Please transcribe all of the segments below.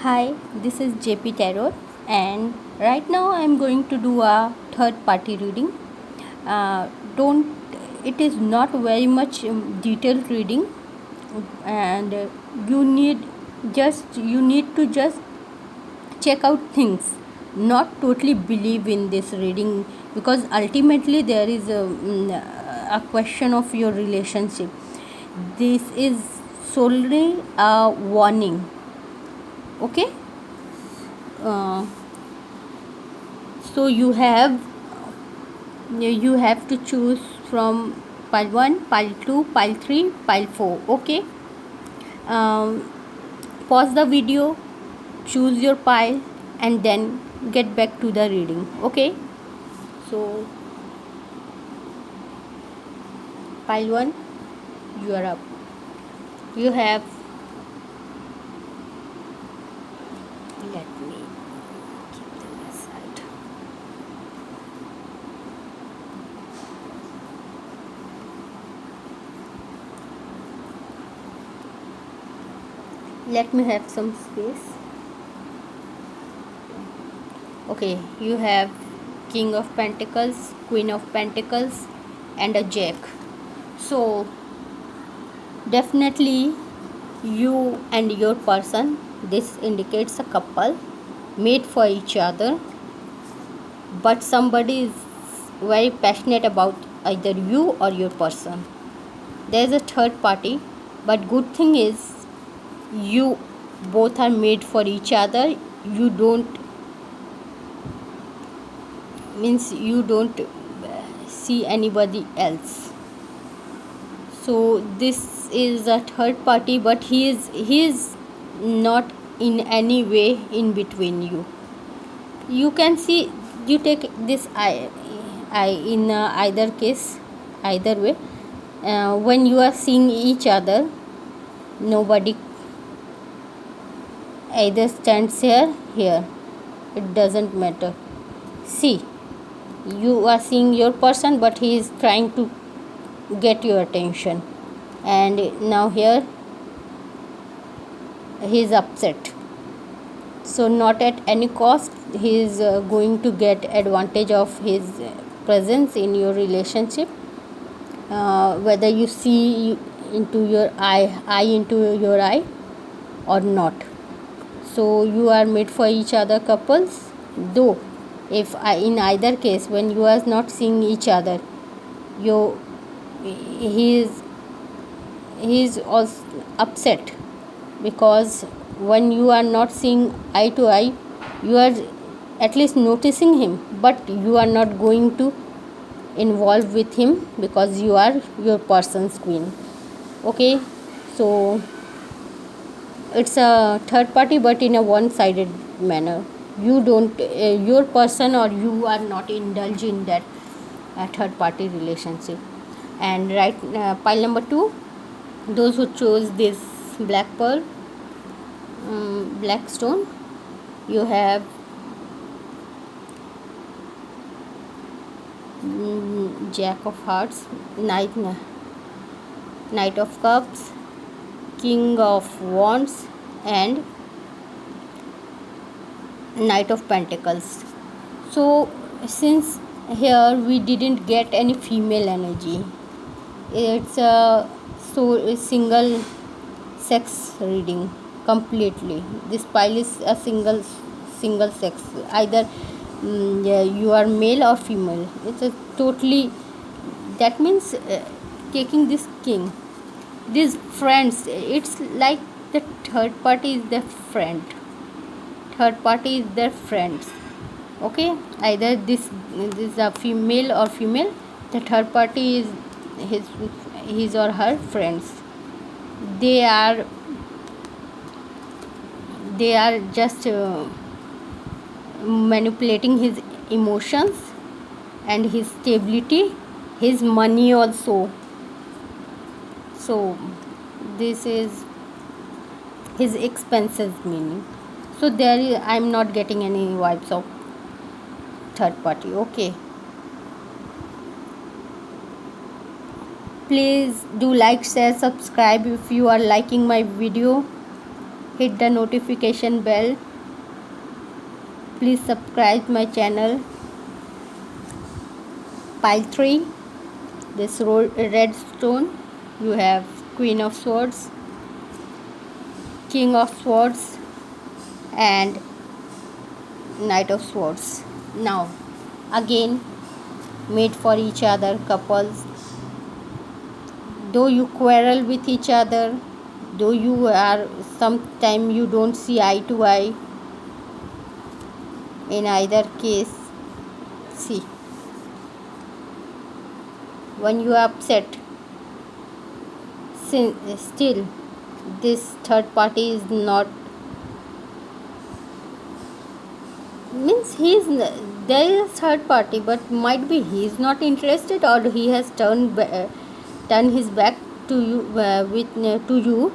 Hi, this is JP Tarot, and right now I am going to do a third party reading. Don't It is not very much detailed reading, and you need to just check out things, not totally believe in this reading, because ultimately there is a question of your relationship. This is solely a warning. Okay. uh, so you have to choose from pile 1, pile 2, pile 3, pile 4. Okay. um, Pause the video, choose your pile, and then get back to the reading. Okay. So pile 1, you are up. You have, let me keep them aside. Let me have some space. Okay, you have King of Pentacles, Queen of Pentacles, and a Jack. So definitely you and your person, this indicates a couple made for each other, but somebody is very passionate about either you or your person. There is a third party, but good thing is you both are made for each other. You don't see anybody else. So this is a third party, but he is not in any way in between you. You can see, you take this I in either case, either way. When you are seeing each other, nobody either stands here, it doesn't matter. See, you are seeing your person, but he is trying to get your attention, and now here he is upset. So not at any cost he is going to get advantage of his presence in your relationship, whether you see into your eye into your eye or not. So you are made for each other, couples. Though if in either case, when you are not seeing each other, you he is also upset, because when you are not seeing eye to eye, you are at least noticing him, but you are not going to involve with him because you are your person's queen. Okay. So it's a third party, but in a one sided manner. You don't your person or you are not indulge in that third party relationship. And right, pile number 2, those who chose this black pearl, black stone, you have Jack of Hearts, Knight of Cups, King of Wands, and Knight of Pentacles. So since here we didn't get any female energy, it's a single sex reading completely. This pile is a single sex, either yeah, you are male or female. It's a totally, that means taking this king, these friends, it's like the third party is their friend, third party is their friends. Okay. Either this is a female or female, the third party is his his or her friends. they are they are just manipulating his emotions and his stability, his money also. So this is his expenses meaning. So I'm not getting any vibes of third party. Okay. Please do like, share, subscribe if you are liking my video. hit the notification bell. Please subscribe my channel. Pile 3, this red stone, you have Queen of Swords, King of Swords, and Knight of Swords. Now again, made for each other couples. Though you quarrel with each other, though you are sometime you don't see eye to eye, in either case, see, when you are upset, still this third party is not, means there is a third party, but might be he is not interested, or he has turned his back to you, to you,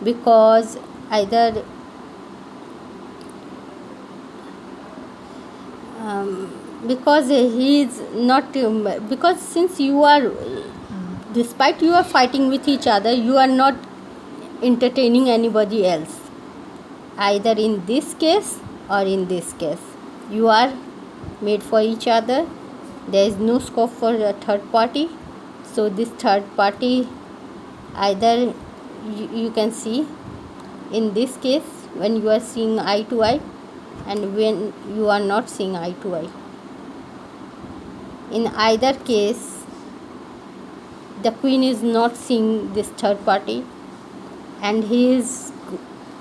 because either because he is not, because since you are, despite you are fighting with each other, you are not entertaining anybody else, either in this case or in this case. You are made for each other. There is no scope for a third party. So this third party, either you can see in this case when you are seeing eye to eye, and when you are not seeing eye to eye. In either case, the queen is not seeing this third party, and he is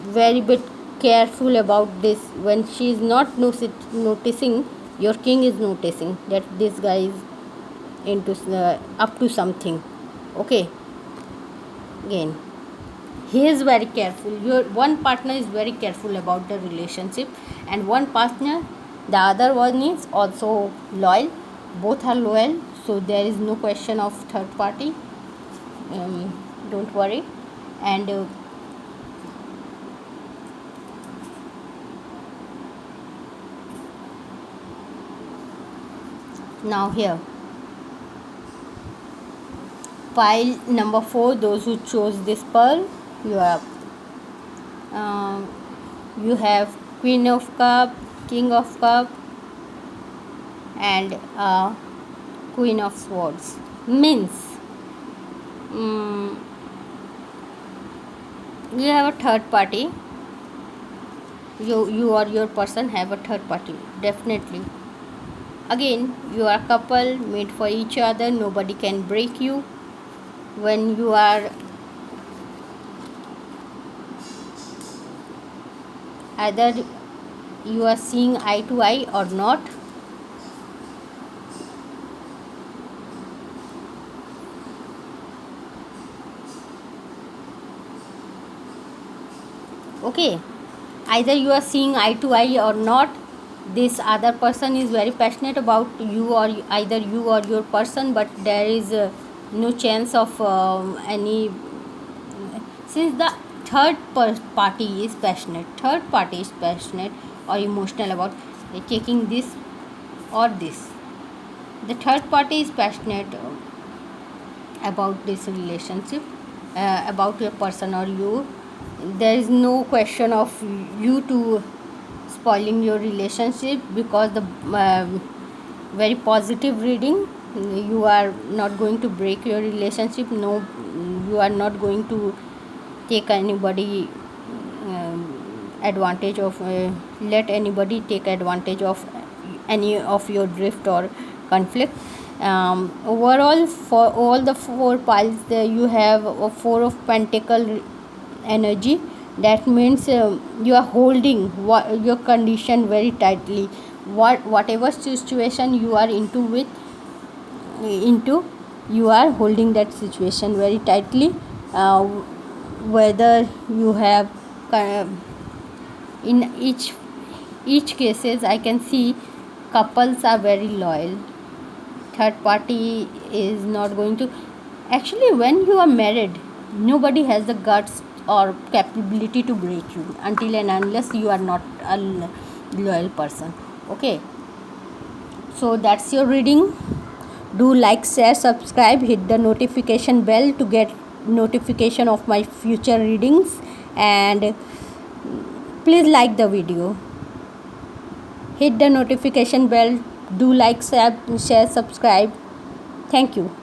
very bit careful about this. When she is not noticing, your king is noticing that this guy is into up to something. Okay, again, he is very careful. Your one partner is very careful about the relationship, and one partner, the other one is also loyal. Both are loyal, so there is no question of third party. Don't worry. And now here, pile number 4, those who chose this pearl, you have Queen of Cup, King of Cup, and Queen of Swords. Means you have a third party. You or your person have a third party, definitely. Again, you are a couple made for each other. Nobody can break you. When you are either you are seeing eye to eye or not. Okay, either you are seeing eye to eye or not. This other person is very passionate about you, or either you or your person, but there is no chance of any, since the third party is passionate or emotional about taking this or this. The third party is passionate about this relationship, about your person or you. There is no question of you to spoiling your relationship, because the very positive reading, you are not going to break your relationship. No, you are not going to take anybody advantage of, let anybody take advantage of any of your drift or conflict. Overall, for all the 4 piles, you have a 4 of pentacle energy. That means you are holding your condition very tightly. Whatever situation you are into, you are holding that situation very tightly. Whether you have in each cases, I can see couples are very loyal. Third party is not going to, actually, when you are married, nobody has the guts or capability to break you until and unless you are not a loyal person. Okay, so that's your reading. Do like, share, subscribe, hit the notification bell to get notification of my future readings, and Please like the video, hit the notification bell, do like, share, subscribe. Thank you.